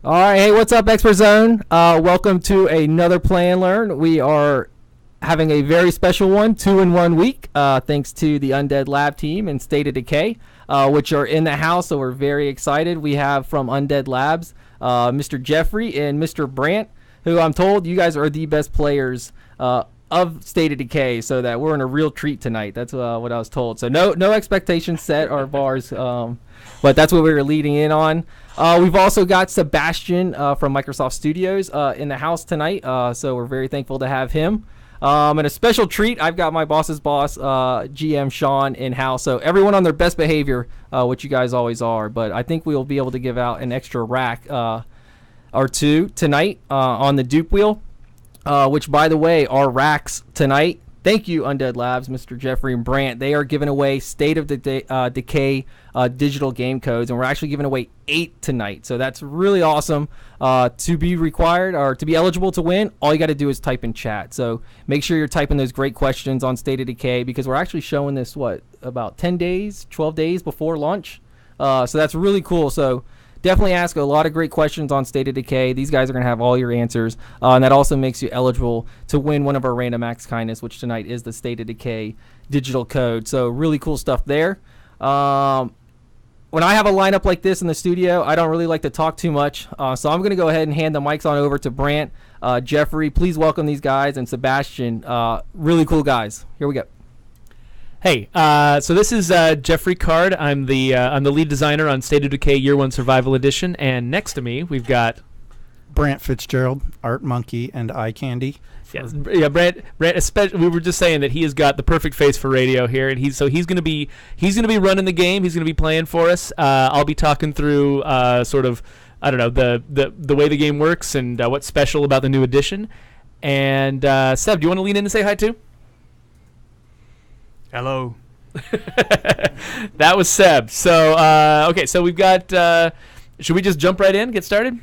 All right, hey, what's up, Expert Zone? Welcome to another Play and Learn. We are having a very special one, 2-in-1 week, thanks to the Undead Lab team and State of Decay, which are in the house, so we're very excited. We have from Undead Labs, Mr. Jeffrey and Mr. Brant, who I'm told you guys are the best players of State of Decay, so that we're in a real treat tonight. That's what I was told. So no expectations set or bars, but that's what we were leading in on. We've also got Sebastian from Microsoft Studios in the house tonight, so we're very thankful to have him. And a special treat, I've got my boss's boss, GM Sean, in-house. So everyone on their best behavior, which you guys always are. But I think we'll be able to give out an extra rack or two tonight on the dupe wheel, which, by the way, are racks tonight. Thank you, Undead Labs, Mr. Jeffrey and Brant. They are giving away State of Decay digital game codes, and we're actually giving away 8 tonight. So that's really awesome. To be required or to be eligible to win, all you got to do is type in chat. So make sure you're typing those great questions on State of Decay, because we're actually showing this, about 10 days, 12 days before launch. So that's really cool. So definitely ask a lot of great questions on State of Decay. These guys are going to have all your answers. And that also makes you eligible to win one of our random acts kindness, which tonight is the State of Decay digital code. So really cool stuff there. When I have a lineup like this in the studio, I don't really like to talk too much. So I'm going to go ahead and hand the mics on over to Brant. Jeffrey, please welcome these guys. And Sebastian, really cool guys. Here we go. Hey, so this is Jeffrey Card. I'm the lead designer on State of Decay Year 1 Survival Edition, and next to me we've got Brant Fitzgerald, Art Monkey, and Eye Candy. Yes, yeah, Brant. Especially, we were just saying that he has got the perfect face for radio here, and he's gonna be running the game. He's gonna be playing for us. I'll be talking through sort of, I don't know, the way the game works and what's special about the new edition. And Seb, do you want to lean in and say hi too? Hello. That was Seb. So, okay, so we've got, should we just jump right in, get started?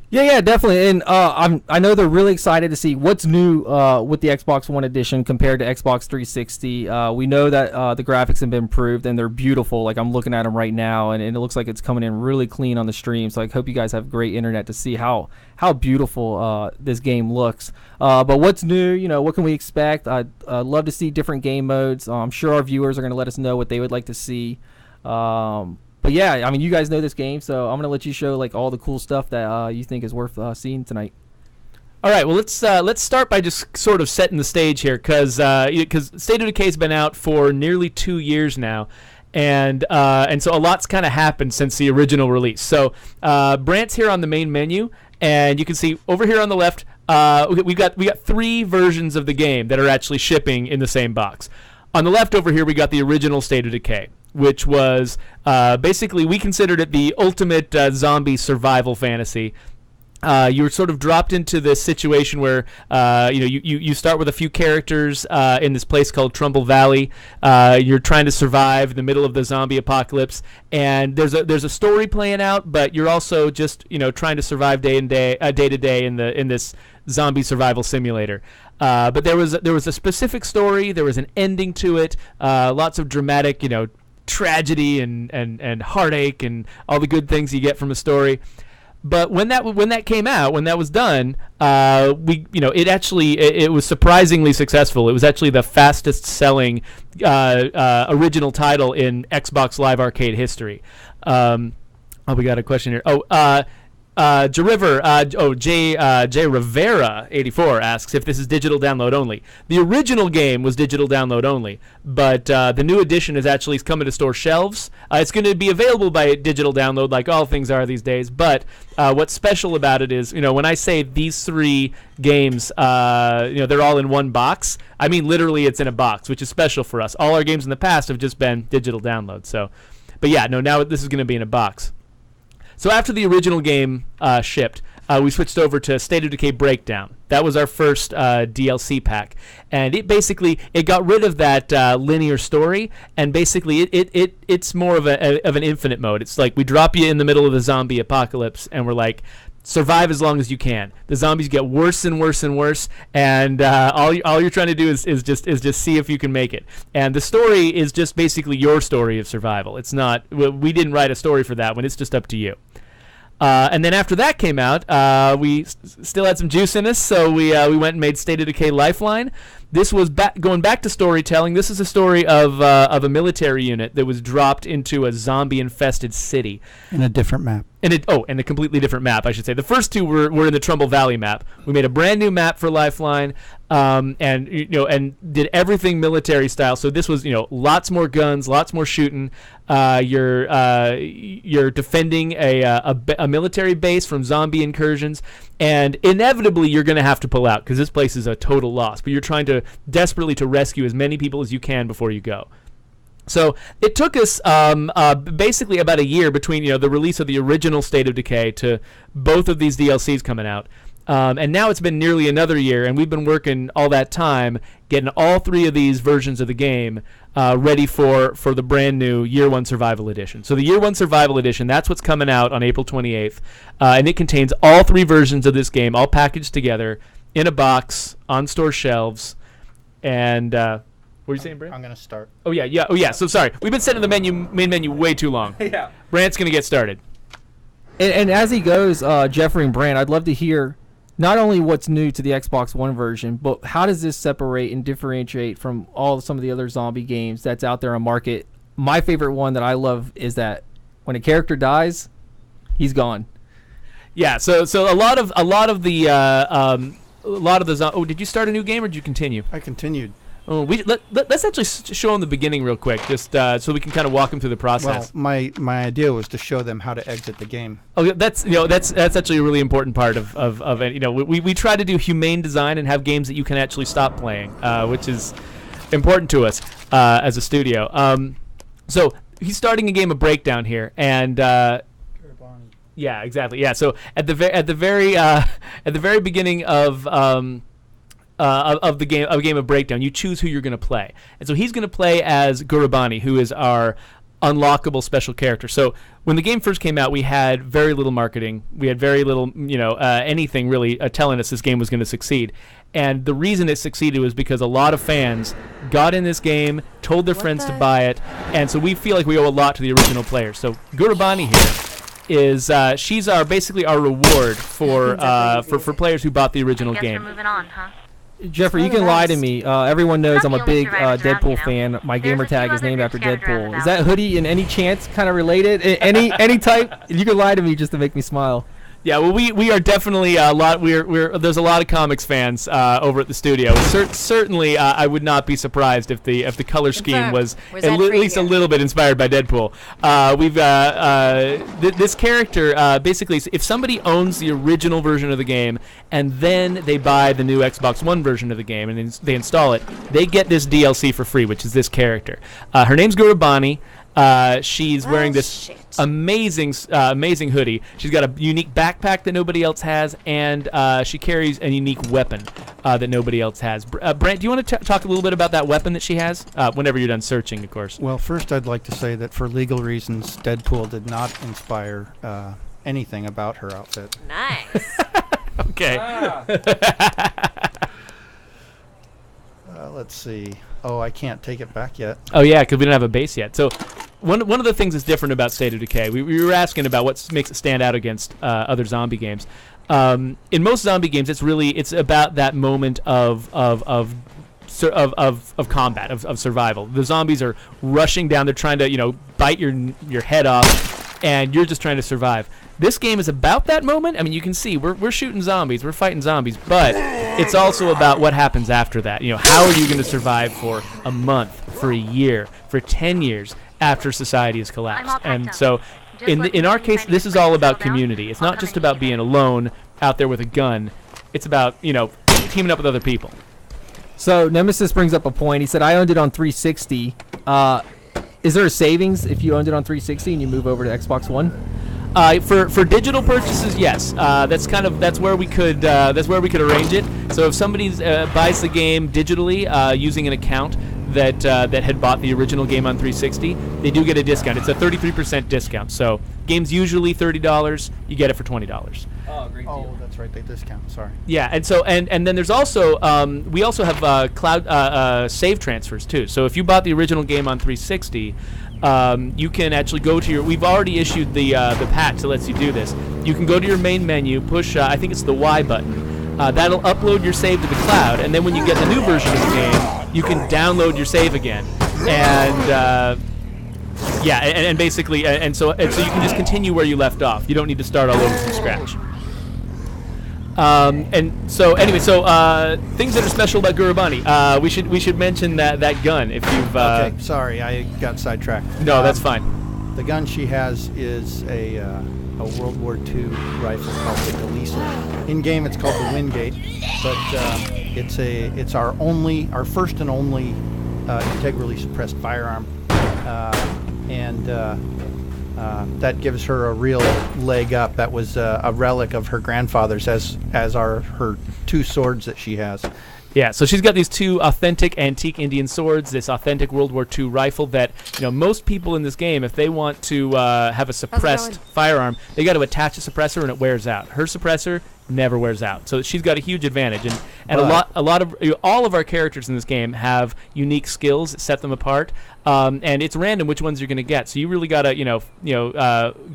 Yeah, definitely. And I know they're really excited to see what's new with the Xbox One edition compared to Xbox 360. We know that the graphics have been improved and they're beautiful. Like, I'm looking at them right now, and it looks like it's coming in really clean on the stream. So I hope you guys have great internet to see how beautiful this game looks. But what's new? What can we expect? I'd love to see different game modes. I'm sure our viewers are going to let us know what they would like to see. But yeah, I mean, you guys know this game, so I'm gonna let you show like all the cool stuff that you think is worth seeing tonight. All right, well let's start by just sort of setting the stage here, because State of Decay's been out for nearly 2 years now, and so a lot's kind of happened since the original release. So Brant's here on the main menu, and you can see over here on the left, we got 3 versions of the game that are actually shipping in the same box. On the left over here, we got the original State of Decay, which was basically, we considered it the ultimate zombie survival fantasy. You were sort of dropped into this situation where you start with a few characters in this place called Trumbull Valley. You're trying to survive in the middle of the zombie apocalypse, and there's a story playing out, but you're also just trying to survive day to day in this zombie survival simulator. But there was a specific story. There was an ending to it. Lots of dramatic, tragedy and heartache and all the good things you get from a story. But when that came out, when that was done, it was surprisingly successful. It was actually the fastest selling original title in Xbox Live Arcade history. We got a question here. Jay Rivera 84 asks if this is digital download only. The original game was digital download only, but the new edition is actually coming to store shelves. It's going to be available by digital download, like all things are these days. But what's special about it is, when I say these 3 games, they're all in one box. I mean, literally, it's in a box, which is special for us. All our games in the past have just been digital download. So, but yeah, no, now this is going to be in a box. So after the original game shipped, we switched over to State of Decay Breakdown. That was our first DLC pack, and it got rid of that linear story, and basically it's more of an infinite mode. It's like we drop you in the middle of the zombie apocalypse, and we're like, survive as long as you can. The zombies get worse and worse and worse, and all you're trying to do is just see if you can make it. And the story is just basically your story of survival. It's not, we didn't write a story for that one. It's just up to you. And then after that came out, we still had some juice in us, so we went and made State of Decay Lifeline. This was going back to storytelling. This is a story of a military unit that was dropped into a zombie-infested city. In a different map. And a completely different map, I should say. The first two were in the Trumbull Valley map. We made a brand new map for Lifeline, and did everything military style. So this was, lots more guns, lots more shooting. You're defending a military base from zombie incursions, and inevitably you're going to have to pull out because this place is a total loss. But you're trying to desperately to rescue as many people as you can before you go. So it took us basically about a year between the release of the original State of Decay to both of these DLCs coming out. And now it's been nearly another year, and we've been working all that time getting all three of these versions of the game ready for the brand new Year 1 Survival Edition. So the Year 1 Survival Edition, that's what's coming out on April 28th, and it contains all three versions of this game, all packaged together in a box on store shelves. And what were you saying, Brant? I'm going to start. Oh, yeah. So sorry. We've been setting the main menu way too long. Yeah. Brant's going to get started. And as he goes, Jeffrey and Brant, I'd love to hear not only what's new to the Xbox One version, but how does this separate and differentiate from some of the other zombie games that's out there on market? My favorite one that I love is that when a character dies, he's gone. Yeah. So a lot of the oh, did you start a new game or did you continue? I continued. Oh, let's actually show them the beginning real quick, just so we can kind of walk them through the process. Well, my idea was to show them how to exit the game. Oh, that's actually a really important part of it. We try to do humane design and have games that you can actually stop playing, which is important to us as a studio. So he's starting a game of Breakdown here, and yeah, exactly. Yeah, so at the very beginning of the game of Breakdown, you choose who you're going to play, and so he's going to play as Gurubani, who is our unlockable special character. So when the game first came out, we had very little marketing. We had very little, anything really telling us this game was going to succeed. And the reason it succeeded was because a lot of fans got in this game, told their friends to buy it, and so we feel like we owe a lot to the original players. So Gurubani here is she's basically our reward for players who bought the original game. We're moving on, huh? Jeffrey, you can lie to me. Everyone knows I'm a big Deadpool fan. My gamer tag is named after Deadpool. Is that hoodie in any chance kind of related? Any type? You can lie to me just to make me smile. Yeah, well, we are definitely a lot. There's a lot of comics fans over at the studio. Certainly, I would not be surprised if the color scheme was at least a little bit inspired by Deadpool. This character basically, if somebody owns the original version of the game and then they buy the new Xbox One version of the game and they install it, they get this DLC for free, which is this character. Her name's Gurubani. She's wearing this amazing hoodie. She's got a unique backpack that nobody else has, and she carries a unique weapon that nobody else has. Brant, do you want to talk a little bit about that weapon that she has? Whenever you're done searching, of course. Well, first I'd like to say that for legal reasons, Deadpool did not inspire anything about her outfit. Nice. Okay. Let's see. Oh, I can't take it back yet. Oh, yeah, because we don't have a base yet. So one of the things that's different about State of Decay, we were asking about what makes it stand out against other zombie games. In most zombie games, it's about that moment of combat, of survival. The zombies are rushing down. They're trying to, bite your head off, and you're just trying to survive. This game is about that moment. I mean, you can see we're shooting zombies, we're fighting zombies, but it's also about what happens after that. How are you going to survive for a month, for a year, for 10 years after society has collapsed? And so, in our case, this is all about community. It's not just about being alone out there with a gun. It's about teaming up with other people. So Nemesis brings up a point. He said, "I owned it on 360. Is there a savings if you owned it on 360 and you move over to Xbox One?" For digital purchases, yes. That's where we could arrange it. So if somebody buys the game digitally using an account that had bought the original game on 360, they do get a discount. It's a 33% discount. So game's usually $30. You get it for $20. Oh, great deal. Oh, that's right. They discount. Sorry. Yeah, and so and then there's also we also have cloud save transfers too. So if you bought the original game on 360, you can actually go to your. We've already issued the patch that lets you do this. You can go to your main menu, push. I think it's the Y button. That'll upload your save to the cloud, and then when you get the new version of the game, you can download your save again, and and basically, so you can just continue where you left off. You don't need to start all over from scratch. And so anyway, things that are special about Gurubani. We should mention that gun if you've. Okay, sorry, I got sidetracked. No, that's fine. The gun she has is a World War II rifle called the Galisa. In game, it's called the Wingate, but it's our first and only integrally suppressed firearm, and that gives her a real leg up. That was a relic of her grandfather's, as are her two swords that she has. Yeah, so she's got these two authentic antique Indian swords, this authentic World War II rifle that, most people in this game, if they want to have a suppressed firearm, they got to attach a suppressor and it wears out. Her suppressor never wears out. So she's got a huge advantage. And a lot of all of our characters in this game have unique skills that set them apart. And it's random which ones you're going to get. So you really got to,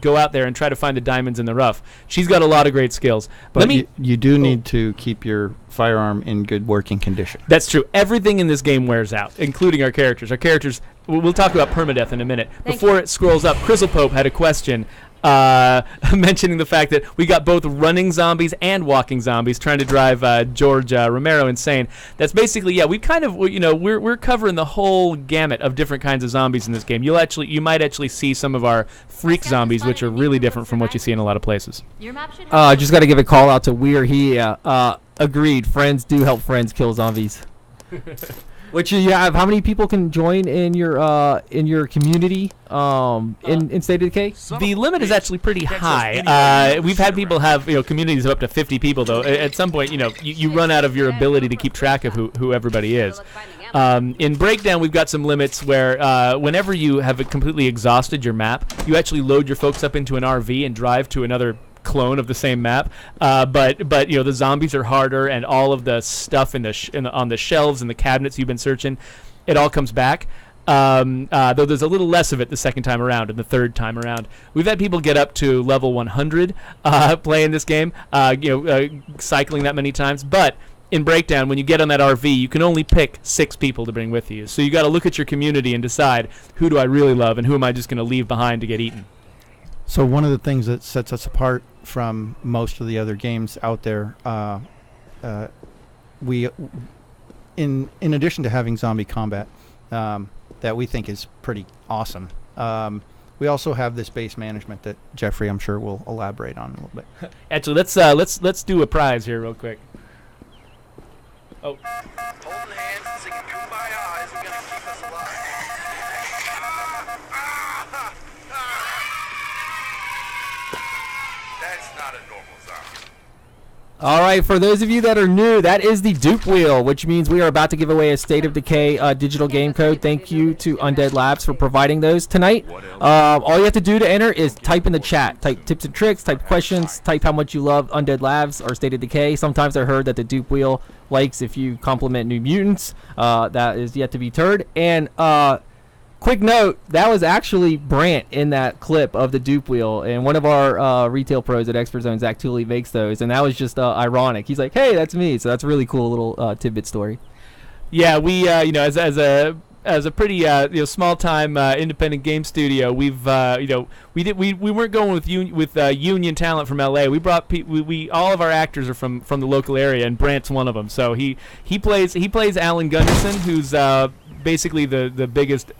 go out there and try to find the diamonds in the rough. She's got a lot of great skills. But you do need to keep your firearm in good working condition. That's true. Everything in this game wears out, including our characters. Our characters, we'll talk about permadeath in a minute. Before it scrolls up, Crystal Pope had a question mentioning the fact that we got both running zombies and walking zombies trying to drive George Romero insane. That's basically, we kind of, we're covering the whole gamut of different kinds of zombies in this game. You might actually see some of our freak zombies, which are really different from what you see in a lot of places. Just got to give a call out to Weir. He agreed. Friends do help friends kill zombies. Which you have, how many people can join in your community in State of Decay? The limit is actually pretty high. We've had people have communities of up to 50 people though. At some point, you run out of your ability to keep track of who everybody is. In Breakdown, we've got some limits where whenever you have completely exhausted your map, you actually load your folks up into an RV and drive to another clone of the same map, but the zombies are harder, and all of the stuff on the shelves and the cabinets you've been searching, it all comes back. Though there's a little less of it the second time around and the third time around. We've had people get up to level 100 playing this game, cycling that many times, but in Breakdown, when you get on that RV, you can only pick 6 people to bring with you. So you got to look at your community and decide, who do I really love and who am I just going to leave behind to get eaten. So one of the things that sets us apart from most of the other games out there, we, in addition to having zombie combat, that we think is pretty awesome, we also have this base management that Jeffrey, I'm sure, will elaborate on a little bit. Actually, let's do a prize here real quick. Oh. Holding hands and singing Kumbaya is gonna keep us alive. That's not a normal zombie. All right, for those of you that are new, that is the dupe wheel, which means we are about to give away a State of Decay digital game code. Thank you to Undead Labs for providing those tonight. All you have to do to enter is type in the chat. Type tips and tricks, type questions, type how much you love Undead Labs or State of Decay. Sometimes I heard that the dupe wheel likes if you compliment New Mutants. That is yet to be heard. And quick note, that was actually Brant in that clip of the dupe wheel, and one of our retail pros at Expert Zone, Zach Tooley, makes those, and that was just ironic. He's like, hey, that's me. So that's a really cool little tidbit story. Yeah, we as a pretty small time independent game studio, we've we weren't going with union talent from LA. We brought we all of our actors are from the local area, and Brant's one of them. So he plays Alan Gunderson, who's basically the biggest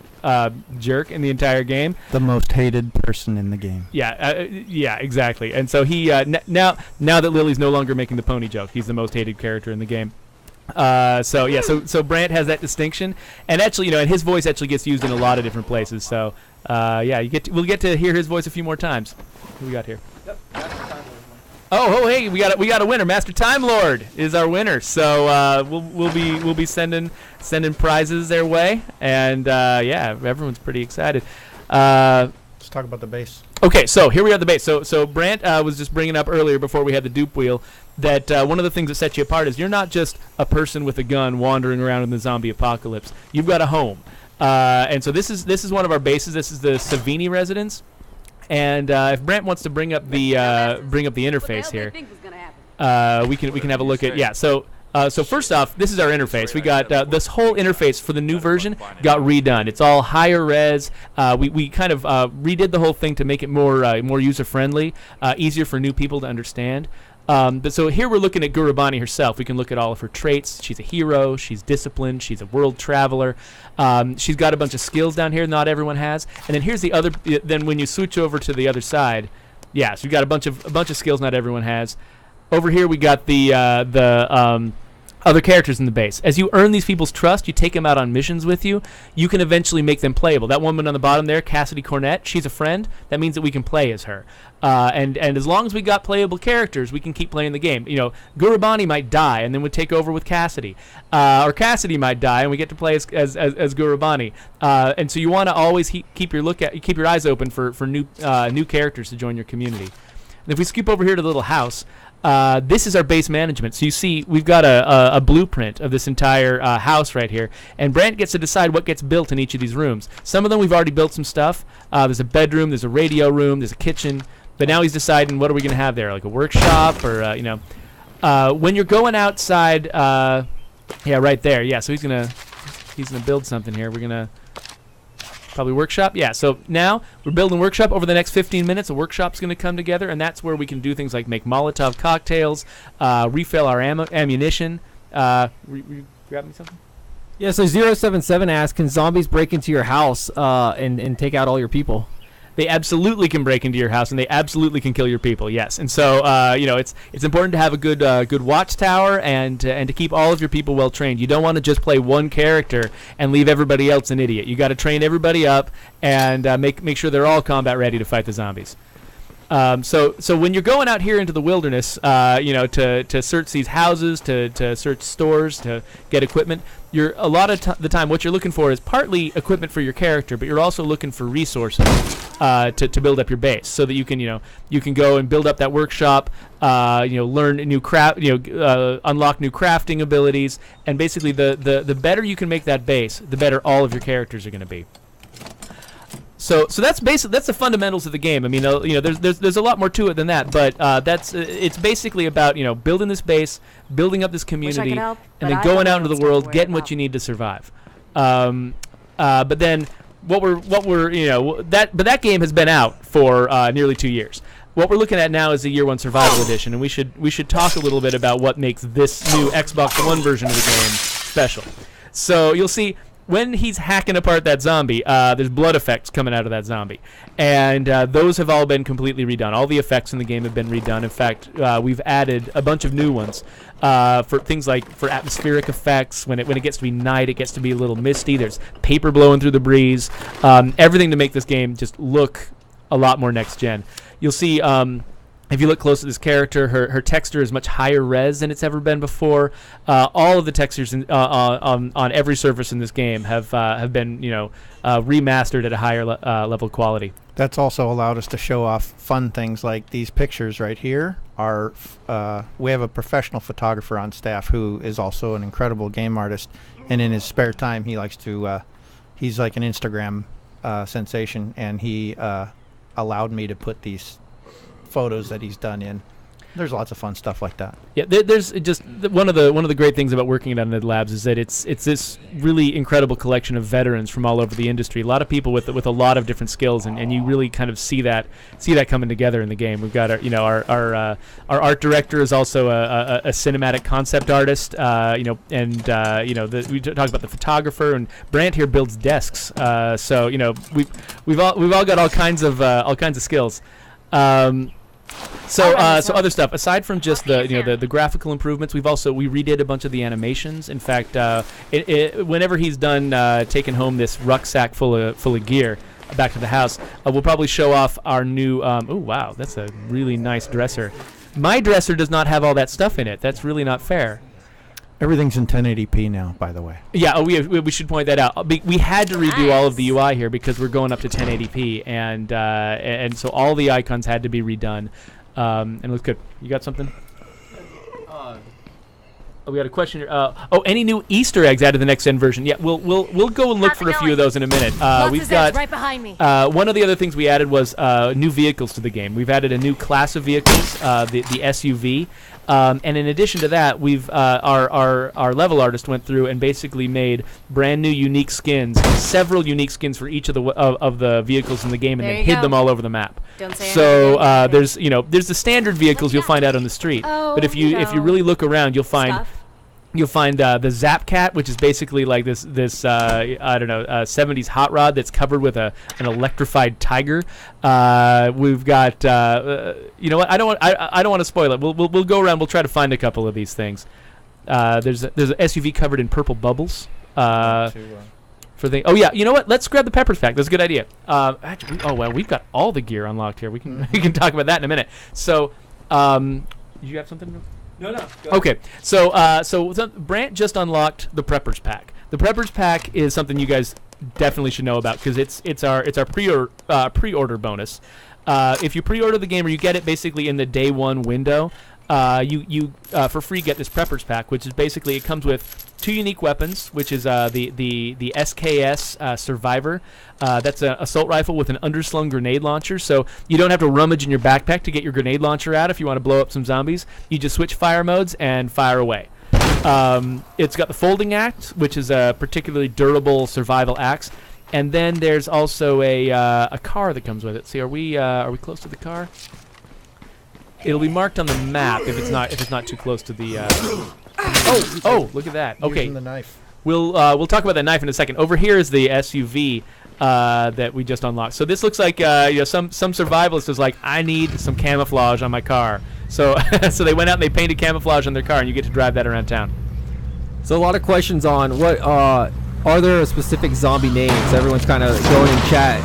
jerk in the entire game. The most hated person in the game. Yeah, exactly. And so he now that Lily's no longer making the pony joke, he's the most hated character in the game. So Brant has that distinction, and actually, and his voice actually gets used in a lot of different places. So we'll get to hear his voice a few more times. Who we got here? Yep. Hey, we got a winner. Master Time Lord is our winner. So we'll be sending prizes their way, and everyone's pretty excited. Let's talk about the base. Okay, so here we are at the base. So Brant was just bringing up earlier before we had the dupe wheel that one of the things that sets you apart is you're not just a person with a gun wandering around in the zombie apocalypse. You've got a home. And so this is one of our bases. This is the Savini residence. And if Brant wants to bring up the interface here, we can have a look at So first off, this is our interface. We got this whole interface for the new version got redone. It's all higher res. We kind of redid the whole thing to make it more user friendly, easier for new people to understand. But so here we're looking at Gurubani herself. We can look at all of her traits. She's a hero. She's disciplined. She's a world traveler. She's got a bunch of skills down here not everyone has. And then here's the other. Then when you switch over to the other side, so you've got a bunch of skills not everyone has. Over here we got the other characters in the base. As you earn these people's trust, you take them out on missions with you. You can eventually make them playable. That woman on the bottom there, Cassidy Cornett, she's a friend. That means that we can play as her. And as long as we got playable characters, we can keep playing the game. Gurubani might die and then would take over with Cassidy. Or Cassidy might die and we get to play as Gurubani. And so you want to always keep your eyes open for new characters to join your community. And if we skip over here to the little house, this is our base management. So you see we've got a blueprint of this entire house right here. And Brant gets to decide what gets built in each of these rooms. Some of them we've already built some stuff. There's a bedroom, there's a radio room, there's a kitchen. But now he's deciding what are we going to have there, like a workshop or, when you're going outside, right there. Yeah, so he's gonna build something here. We're going to probably workshop. Yeah, so now we're building a workshop. Over the next 15 minutes, a workshop's going to come together, and that's where we can do things like make Molotov cocktails, refill our ammunition. Grab me something? Yeah, so 077 asks, can zombies break into your house and take out all your people? They absolutely can break into your house, and they absolutely can kill your people. Yes, and so it's important to have a good watchtower and to keep all of your people well trained. You don't want to just play one character and leave everybody else an idiot. You got to train everybody up and make sure they're all combat ready to fight the zombies. So when you're going out here into the wilderness, to search these houses, to search stores, to get equipment, you're a lot of the time what you're looking for is partly equipment for your character, but you're also looking for resources to build up your base, so that you can go and build up that workshop, learn new unlock new crafting abilities, and basically the better you can make that base, the better all of your characters are going to be. So that's the fundamentals of the game. I mean, there's a lot more to it than that, but it's basically about building this base, building up this community, and then going out into the world, getting what you need to survive. But then that game has been out for nearly 2 years. What we're looking at now is the Year One Survival Edition, and we should talk a little bit about what makes this new Xbox One version of the game special. So you'll see, when he's hacking apart that zombie, there's blood effects coming out of that zombie. And those have all been completely redone. All the effects in the game have been redone. In fact, we've added a bunch of new ones for things like for atmospheric effects. When it gets to be night, it gets to be a little misty. There's paper blowing through the breeze. Everything to make this game just look a lot more next-gen. You'll see... if you look close at this character, her texture is much higher res than it's ever been before. All of the textures on every surface in this game have been remastered at a higher level quality. That's also allowed us to show off fun things like these pictures right here. We have a professional photographer on staff who is also an incredible game artist, and in his spare time he likes to. He's like an Instagram sensation, and he allowed me to put these photos that he's done in. There's lots of fun stuff like that. Yeah, there's just one of the great things about working at Undead Labs is that it's this really incredible collection of veterans from all over the industry. A lot of people with a lot of different skills, and you really kind of see that coming together in the game. We've got our art director is also a cinematic concept artist. We talked about the photographer, and Brant here builds desks. So we've all got all kinds of skills. So other stuff aside from just the graphical improvements, we redid a bunch of the animations. In fact, whenever he's done taking home this rucksack full of gear back to the house, we'll probably show off our new. Oh wow, that's a really nice dresser. My dresser does not have all that stuff in it. That's really not fair. Everything's in 1080p now, by the way. Yeah, we should point that out. We had to redo all of the UI here because we're going up to 1080p, and so all the icons had to be redone. And it looks good. You got something? we got a question here. Any new Easter eggs added to the next gen version? Yeah, we'll go and look How's for it a few of going? those in a minute. Lots We've of got Zeds right behind me. one of the other things we added was new vehicles to the game. We've added a new class of vehicles, the SUV, and in addition to that, we've our level artist went through and basically made brand new unique skins, several unique skins for each of the vehicles in the game, and There then you hid go. them all over the map. Don't say So anything. there's the standard vehicles you'll find out on the street, Oh, but if you no. really look around, you'll find. Stuff. You'll find the Zap Cat, which is basically like this 70s hot rod that's covered with an electrified tiger. We've got you know what? I don't want to spoil it. We'll go around. We'll try to find a couple of these things. There's an SUV covered in purple bubbles. For the oh yeah, you know what? Let's grab the peppers pack. That's a good idea. Actually, we've got all the gear unlocked here. We can we can talk about that in a minute. So, you have something? No. Okay, so Brant just unlocked the Preppers Pack. The Preppers Pack is something you guys definitely should know about because it's our pre-order bonus. If you pre-order the game or you get it basically in the day one window, you for free get this Preppers Pack, which is basically it comes with 2 unique weapons, which is the SKS Survivor. That's an assault rifle with an underslung grenade launcher, so you don't have to rummage in your backpack to get your grenade launcher out if you want to blow up some zombies. You just switch fire modes and fire away. It's got the folding axe, which is a particularly durable survival axe, and then there's also a car that comes with it. See, are we close to the car? It'll be marked on the map if it's not too close to the. Oh! Look at that. Okay, Using the knife. we'll talk about that knife in a second. Over here is the SUV that we just unlocked. So this looks like some survivalist is like, I need some camouflage on my car. So so they went out and they painted camouflage on their car, and you get to drive that around town. So a lot of questions on what are there specific zombie names? Everyone's kind of going in chat.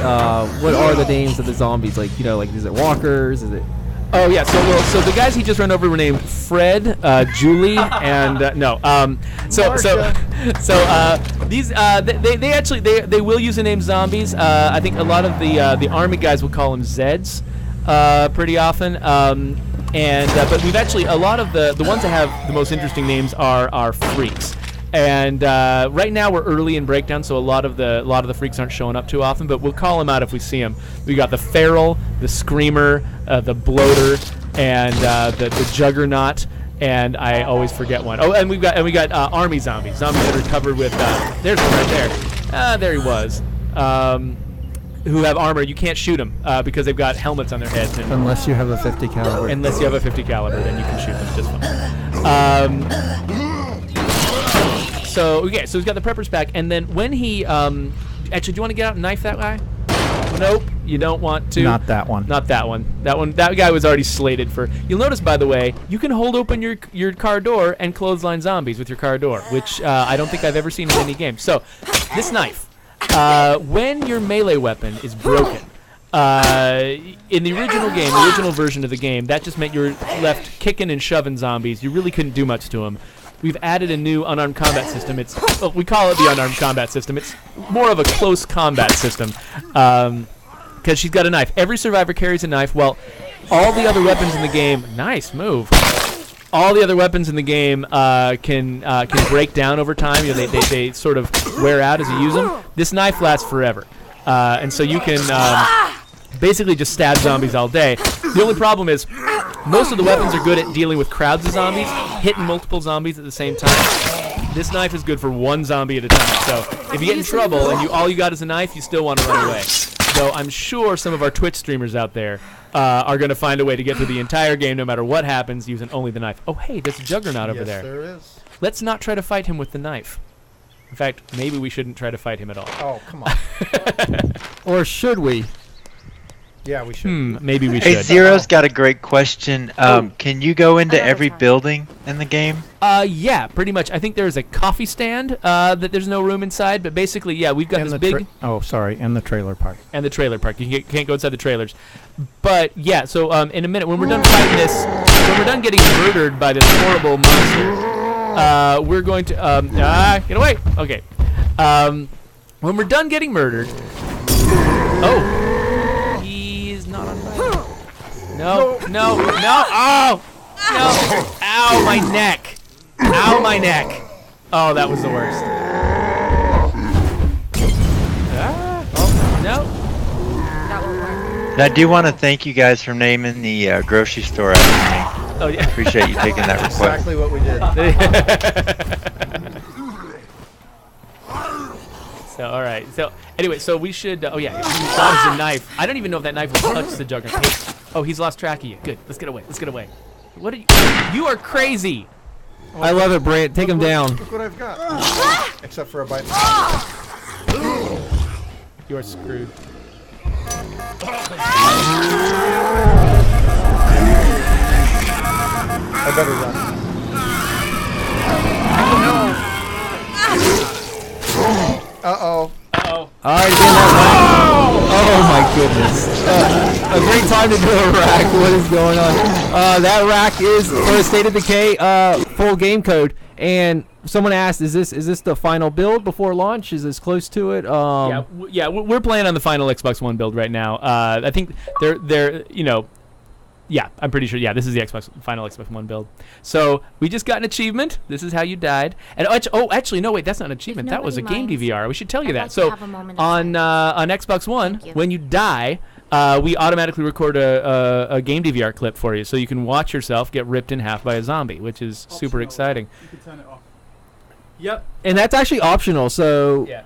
What are the names of the zombies? Like is it walkers? Is it? Oh yeah, so the guys he just ran over were named Fred, Julie, and these they actually will use the name zombies. I think a lot of the army guys will call them Zeds, pretty often. But we've actually a lot of the ones that have the most interesting names are freaks. And right now we're early in breakdown, so a lot of the freaks aren't showing up too often. But we'll call them out if we see them. We got the Feral, the Screamer, the Bloater, and the Juggernaut. And I always forget one. Oh, and we got army zombies that are covered with. There's one right there. There he was. Who have armor? You can't shoot them because they've got helmets on their heads. And Unless you have a 50 caliber. unless you have a 50 caliber, then you can shoot them just fine. So we've got the Preppers Pack, and then when he actually, do you want to get out and knife that guy? Nope, you don't want to. Not that one. Not that one. That guy was already slated for. You'll notice, by the way, you can hold open your car door and clothesline zombies with your car door, which I don't think I've ever seen in any game. So, this knife, when your melee weapon is broken. In the original game, the original version of the game, that just meant you were left kicking and shoving zombies. You really couldn't do much to them. We've added a new unarmed combat system. We call it the unarmed combat system. It's more of a close combat system because she's got a knife. Every survivor carries a knife. Well, all the other weapons in the game, nice move. All the other weapons in the game can break down over time. They sort of wear out as you use them. This knife lasts forever, and so you can basically just stab zombies all day. The only problem is most of the weapons are good at dealing with crowds of zombies, hitting multiple zombies at the same time. This knife is good for one zombie at a time. So if you get in trouble and all you got is a knife, you still want to run away. So I'm sure some of our Twitch streamers out there are going to find a way to get through the entire game no matter what happens using only the knife. Oh, hey, there's a Juggernaut over there. Yes, there is. Let's not try to fight him with the knife. In fact, maybe we shouldn't try to fight him at all. Oh, come on. Or should we? Yeah, we should. Maybe we Hey, should. Zero's got a great question. Can you go into every building in the game? Yeah, pretty much. I think there's a coffee stand that there's no room inside, but basically, yeah, we've got And this the big... and the trailer park. And the trailer park. You can't go inside the trailers. But, yeah, so in a minute, when we're done fighting this, when we're done getting murdered by this horrible monster, we're going to... get away! Okay. When we're done getting murdered... Oh! Not on fire. No. Oh! No! Ow, my neck! Ow, my neck. Oh, that was the worst. Oh, no. That won't work. And I do want to thank you guys for naming the grocery store after me. Oh, yeah. Appreciate you taking that request. Exactly what we did. So, all right. So, anyway, so we should. Oh, yeah. That was a knife. I don't even know if that knife will touch the Juggernaut. Oh, he's lost track of you. Good. Let's get away. Let's get away. What are you? You are crazy. I love it, Brant. Take him down. Look what I've got. Except for a bite. You are screwed. I better run. Uh-oh. Uh-oh. All right, again, oh my goodness. A great time to do a rack. What is going on? That rack is for the State of Decay full game code. And someone asked, is this the final build before launch? Is this close to it? We're playing on the final Xbox One build right now. I think they're yeah, I'm pretty sure. Yeah, this is the final Xbox One build. So we just got an achievement. This is how you died. And actually, no, wait, that's not an achievement. That was a game DVR. We should tell you that. So on Xbox One, when you die, we automatically record a game DVR clip for you, so you can watch yourself get ripped in half by a zombie, which is super exciting. You can turn it off. Yep. And that's actually optional. So Yeah.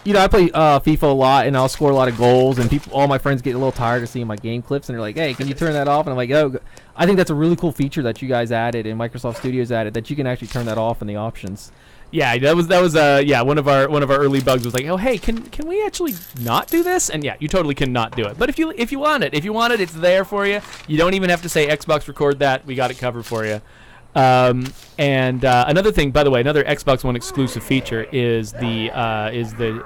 you know, I play FIFA a lot, and I'll score a lot of goals, and all my friends get a little tired of seeing my game clips, and they're like, "Hey, can you turn that off?" And I'm like, "Oh, I think that's a really cool feature that you guys added and Microsoft Studios added, that you can actually turn that off in the options." Yeah, that was one of our early bugs was like, "Oh, hey, can we actually not do this?" And yeah, you totally cannot do it. But if you want it, it's there for you. You don't even have to say Xbox record that. We got it covered for you. Another thing, by the way, another Xbox One exclusive feature is the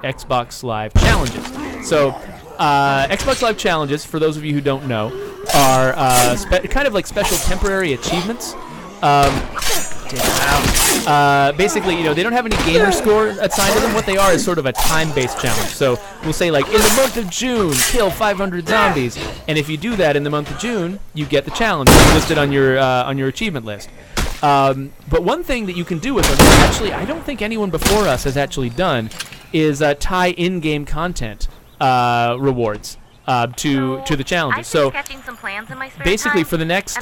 Xbox Live challenges. So, Xbox Live challenges, for those of you who don't know, are kind of like special temporary achievements. Basically, they don't have any gamer score assigned to them. What they are is sort of a time-based challenge. So we'll say, like, in the month of June, kill 500 zombies, and if you do that in the month of June, you get the challenge listed on your achievement list. But one thing that you can do with them, actually, I don't think anyone before us has actually done, is tie in-game content rewards to the challenges. So basically, for the next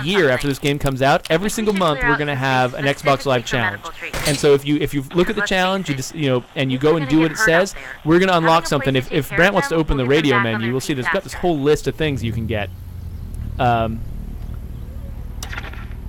year after this game comes out, every single month we're going to have an Xbox Live challenge. And so if you look at the challenge, you just and you go and do what it says, we're going to unlock something. If Brant wants to open the radio menu, we'll see there's got this whole list of things you can get.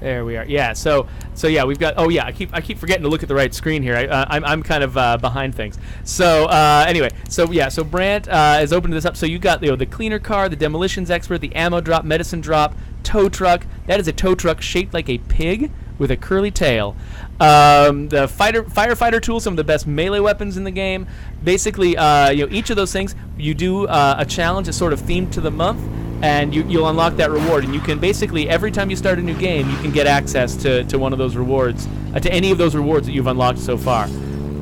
There we are. Yeah. So yeah, we've got. Oh yeah, I keep forgetting to look at the right screen here. I'm kind of behind things. So anyway, so Brant has opened this up. So you got the cleaner car, the demolitions expert, the ammo drop, medicine drop, tow truck. That is a tow truck shaped like a pig with a curly tail. The firefighter tool, some of the best melee weapons in the game. Basically, each of those things, you do a challenge that's sort of themed to the month. And you'll unlock that reward, and you can basically, every time you start a new game, you can get access to one of those rewards, to any of those rewards that you've unlocked so far.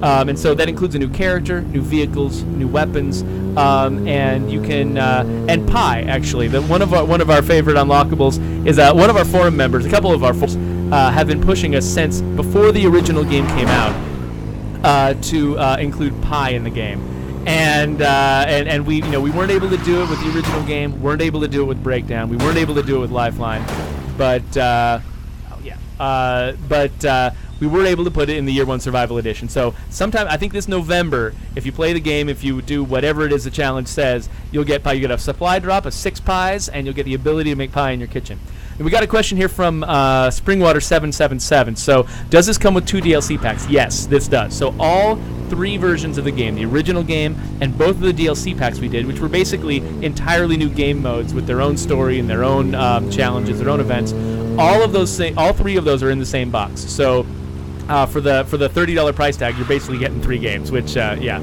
And so that includes a new character, new vehicles, new weapons, and you can and pie, actually. One of our favorite unlockables is one of our forum members. A couple of our forums have been pushing us since before the original game came out to include pie in the game. And we weren't able to do it with the original game. Weren't able to do it with Breakdown. We weren't able to do it with Lifeline, but we were able to put it in the Year One Survival Edition. So sometime, I think this November, if you play the game, if you do whatever it is the challenge says, you'll get pie. You get a supply drop of 6 pies, and you'll get the ability to make pie in your kitchen. And we got a question here from Springwater777. So, does this come with 2 DLC packs? Yes, this does. So all 3 versions of the game, the original game and both of the DLC packs we did, which were basically entirely new game modes with their own story and their own challenges, their own events. All 3 of those are in the same box. So for the $30 price tag, you're basically getting 3 games, which yeah.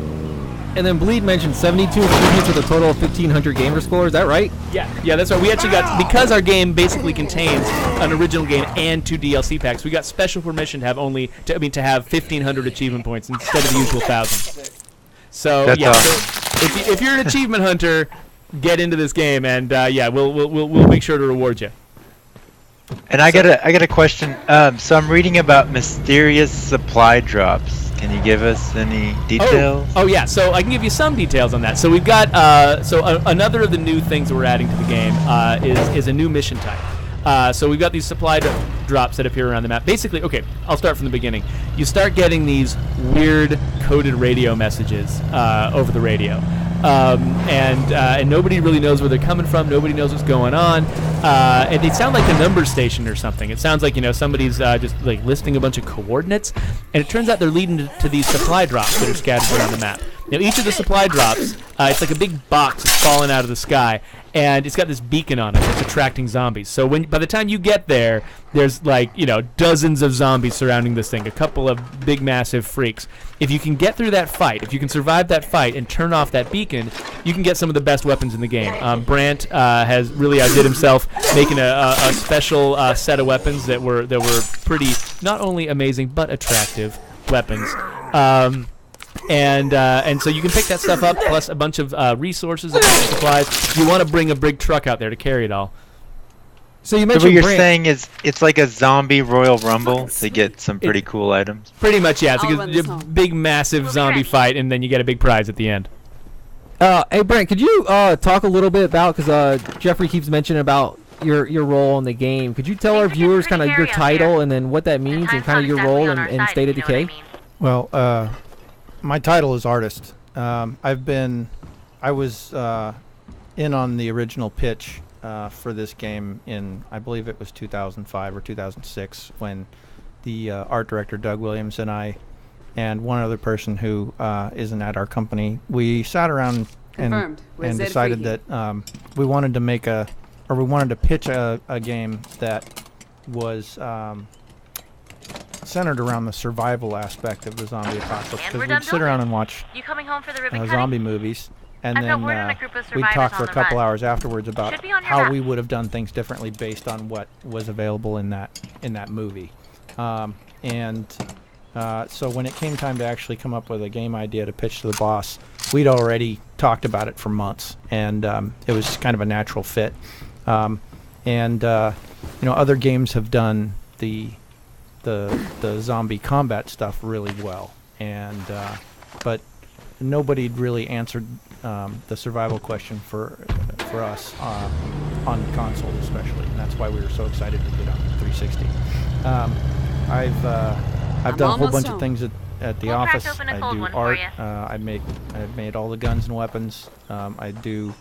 And then Bleed mentioned 72 achievements with a total of 1,500 gamer score. Is that right? Yeah, that's right. We actually got, because our game basically contains an original game and 2 DLC packs, we got special permission to have 1,500 achievement points instead of the usual 1,000. So That's yeah, awesome. so if you're an achievement hunter, get into this game, and we'll make sure to reward you. And I got a question. So I'm reading about mysterious supply drops. Can you give us any details? Oh yeah, so I can give you some details on that. So we've got another of the new things that we're adding to the game is a new mission type. So we've got these supply drops that appear around the map. Basically, okay, I'll start from the beginning. You start getting these weird coded radio messages over the radio. And nobody really knows where they're coming from. Nobody knows what's going on. And they sound like a number station or something. It sounds like somebody's just like listing a bunch of coordinates. And it turns out they're leading to these supply drops that are scattered around the map. Now each of the supply drops, it's like a big box that's falling out of the sky, and it's got this beacon on it that's attracting zombies. So by the time you get there, there's like dozens of zombies surrounding this thing, a couple of big massive freaks. If you can get through that fight, if you can survive that fight and turn off that beacon, you can get some of the best weapons in the game. Brant has really outdid himself making a special set of weapons that were pretty not only amazing but attractive weapons. And so you can pick that stuff up, plus a bunch of resources and supplies. You want to bring a big truck out there to carry it all. So you So mentioned what you're Brant. saying is it's like a zombie Royal Rumble to get some pretty cool items. Pretty much, yeah. It's I'll like run a this home. big, massive zombie fight, and then you get a big prize at the end. Hey Brent, could you talk a little bit about, because Jeffrey keeps mentioning about your role in the game. Could you tell our viewers kind of your title and then what that means and kind of your role in State of Decay? Well, my title is artist. I was in on the original pitch for this game in, I believe it was 2005 or 2006, when the art director Doug Williams and I and one other person who isn't at our company, we sat around and decided that we wanted to pitch a game that was centered around the survival aspect of the zombie apocalypse, because we'd sit around and watch You coming home for the ribbon zombie movies, and I've got then word on a group of we'd survivors talk for on a the couple run. hours afterwards about Should be on your how map. we would have done things differently based on what was available in that movie. So when it came time to actually come up with a game idea to pitch to the boss, we'd already talked about it for months, and it was kind of a natural fit. Other games have done the zombie combat stuff really well, but nobody really answered the survival question for us on console especially, and that's why we were so excited to get on 360. I've done a whole bunch of things at the We'll crack office. open a I cold do one for art. ya. I've made all the guns and weapons. I do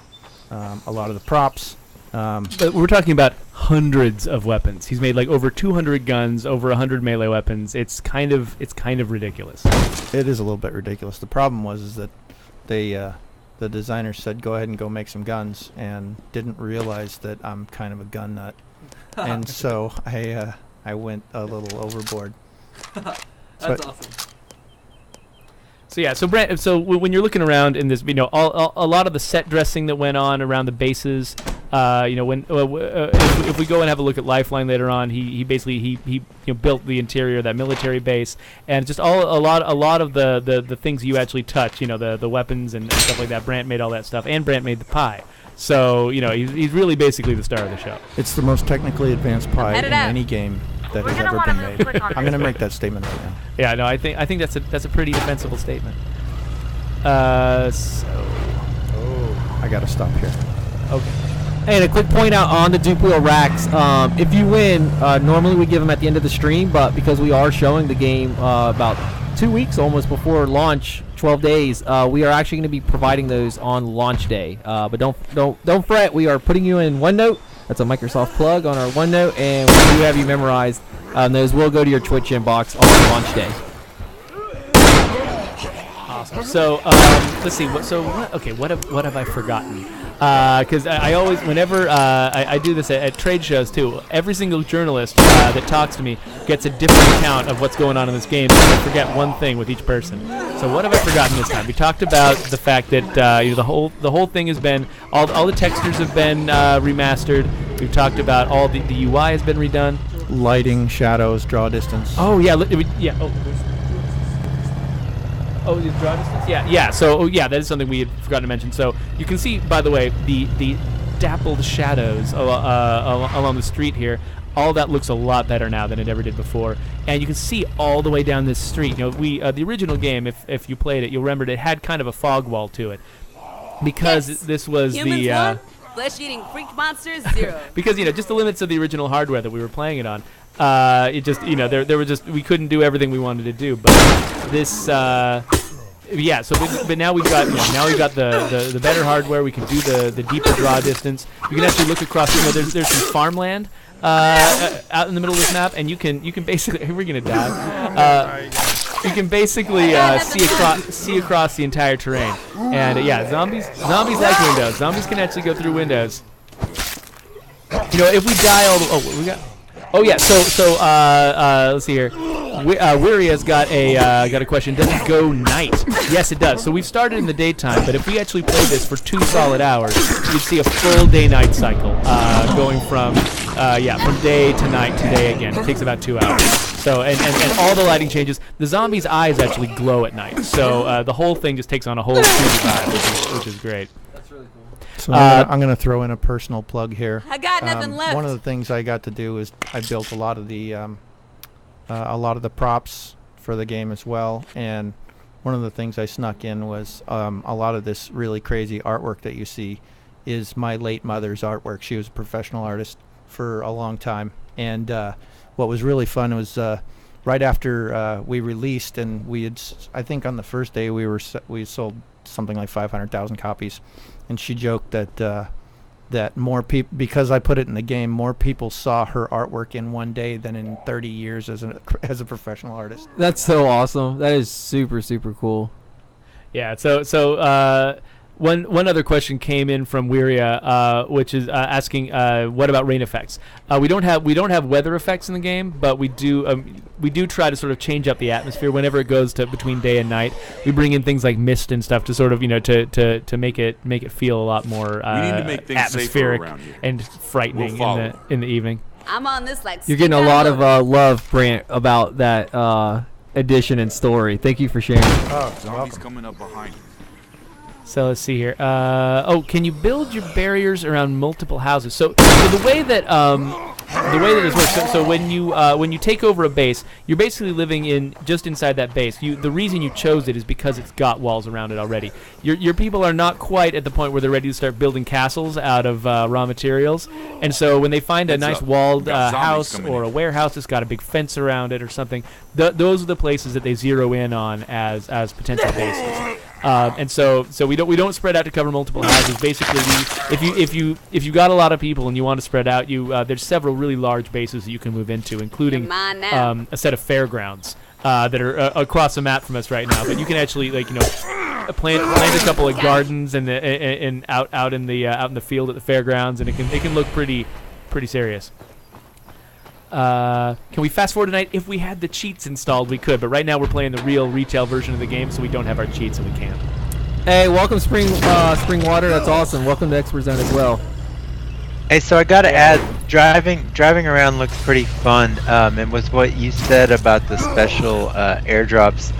a lot of the props. But we're talking about hundreds of weapons. He's made like over 200 guns, over 100 melee weapons. It's kind of ridiculous. It is a little bit ridiculous. The problem was that the designers said go ahead and go make some guns, and didn't realize that I'm kind of a gun nut, and so I went a little overboard. That's awesome. So yeah, so Brent, when you're looking around in this, a lot of the set dressing that went on around the bases, if we go and have a look at Lifeline later on, he basically built the interior of that military base, and just a lot of the things you actually touch, the weapons and stuff like that. Brant made all that stuff, and Brant made the pie. So he's really basically the star of the show. It's the most technically advanced pie headed in out. any game that We're has gonna ever wanna been move made. quick on I'm this. going to make that statement right now. Yeah, no, I think that's a pretty defensible statement. I got to stop here. Okay. And a quick point out on the dupe wheel racks. If you win, normally we give them at the end of the stream, but because we are showing the game about 2 weeks almost before launch, 12 days, we are actually going to be providing those on launch day. But don't fret, we are putting you in OneNote. That's a Microsoft plug on our OneNote, and we do have you memorized. Those will go to your Twitch inbox on launch day. Awesome. So let's see. What have I forgotten? Because I always, whenever I do this at trade shows too, every single journalist that talks to me gets a different account of what's going on in this game. So I forget one thing with each person. So what have I forgotten this time? We talked about the fact that the whole thing has been all the textures have been remastered. We've talked about all the UI has been redone. Lighting, shadows, draw distance. Oh yeah, yeah. Oh, the draw distance? Yeah. So, that is something we had forgotten to mention. So, you can see, by the way, the dappled shadows along the street here all that looks a lot better now than it ever did before, and you can see all the way down this street. You know, the original game, if you played it, you'll remember it had kind of a fog wall to it, because this was Humans 1, flesh-eating freak monsters 0. because just the limits of the original hardware that we were playing it on. It just there were just we couldn't do everything we wanted to do, but this. Yeah, so but now we've got the better hardware. We can do the deeper draw distance. You can actually look across. There's some farmland out in the middle of this map, and you can basically we're gonna die. You can basically see across the entire terrain, and zombies like windows. Zombies can actually go through windows. If we die let's see here. Wiria's got a question. Does it go night? Yes, it does. So we've started in the daytime, but if we actually played this for 2 solid hours, you'd see a full day-night cycle going from day to night to day again. It takes about 2 hours. So and all the lighting changes. The zombies' eyes actually glow at night. So the whole thing just takes on a whole 3D vibe, which is great. That's really cool. So I'm going to throw in a personal plug here. I got nothing left. One of the things I got to do is I built a lot of the props for the game as well, and one of the things I snuck in was a lot of this really crazy artwork that you see is my late mother's artwork. She was a professional artist for a long time, and what was really fun was right after we released, and I think on the first day we sold something like 500,000 copies, and she joked that more people, because I put it in the game, more people saw her artwork in one day than in 30 years as a professional artist. That's so awesome. That is super, super cool. Yeah. So one other question came in from Wiria, which is asking, what about rain effects? We don't have weather effects in the game, but we do try to sort of change up the atmosphere whenever it goes to between day and night. We bring in things like mist and stuff to sort of to make it feel a lot more atmospheric and frightening in the evening. I'm on this like. You're getting a lot of love, Brant, about that addition and story. Thank you for sharing. Oh, Zombies coming up behind you. So let's see here. Can you build your barriers around multiple houses? So the way that this works. So when you take over a base, you're basically living just inside that base. The reason you chose it is because it's got walls around it already. Your people are not quite at the point where they're ready to start building castles out of raw materials, and so when they find a nice walled house or a warehouse that's got a big fence around it or something, those are the places that they zero in on as potential bases. And so we don't spread out to cover multiple houses. Basically, if you got a lot of people and you want to spread out, there's several really large bases that you can move into, including a set of fairgrounds that are across the map from us right now. But you can actually plant a couple of gardens and out in the field at the fairgrounds, and it can look pretty serious. Can we fast forward tonight? If we had the cheats installed, we could. But right now we're playing the real retail version of the game, so we don't have our cheats, and we can't. Hey, welcome Spring Water. That's awesome. Welcome to Expert Zone as well. Hey, so I gotta add, driving around looks pretty fun. And with what you said about the special airdrops,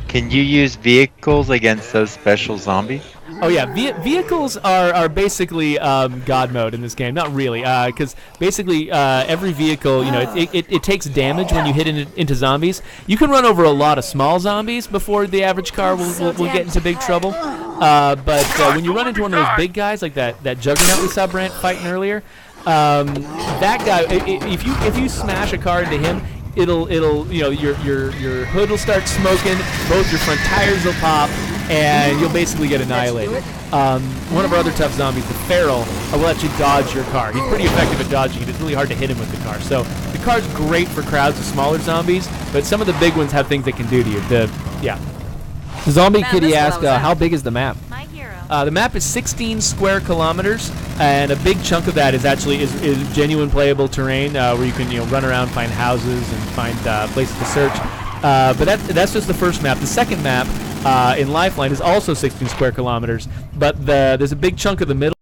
can you use vehicles against those special zombies? Oh yeah, vehicles are basically God mode in this game. Not really, because basically every vehicle, it takes damage when you hit into zombies. You can run over a lot of small zombies before the average car will get into big trouble. But when you run into one of those big guys like that Juggernaut we saw Brant fighting earlier, that guy, if you smash a car into him, it'll your hood will start smoking, both your front tires will pop, and you'll basically get annihilated. One of our other tough zombies, the Feral, will actually dodge your car. He's pretty effective at dodging it. It's really hard to hit him with the car. So the car's great for crowds of smaller zombies, but some of the big ones have things they can do to you. Zombie Kitty asked, how big is the map? My hero. The map is 16 square kilometers, and a big chunk of that is genuine playable terrain where you can run around, find houses, and find places to search. But that's just the first map. The second map in Lifeline is also 16 square kilometers, but there's a big chunk of the middle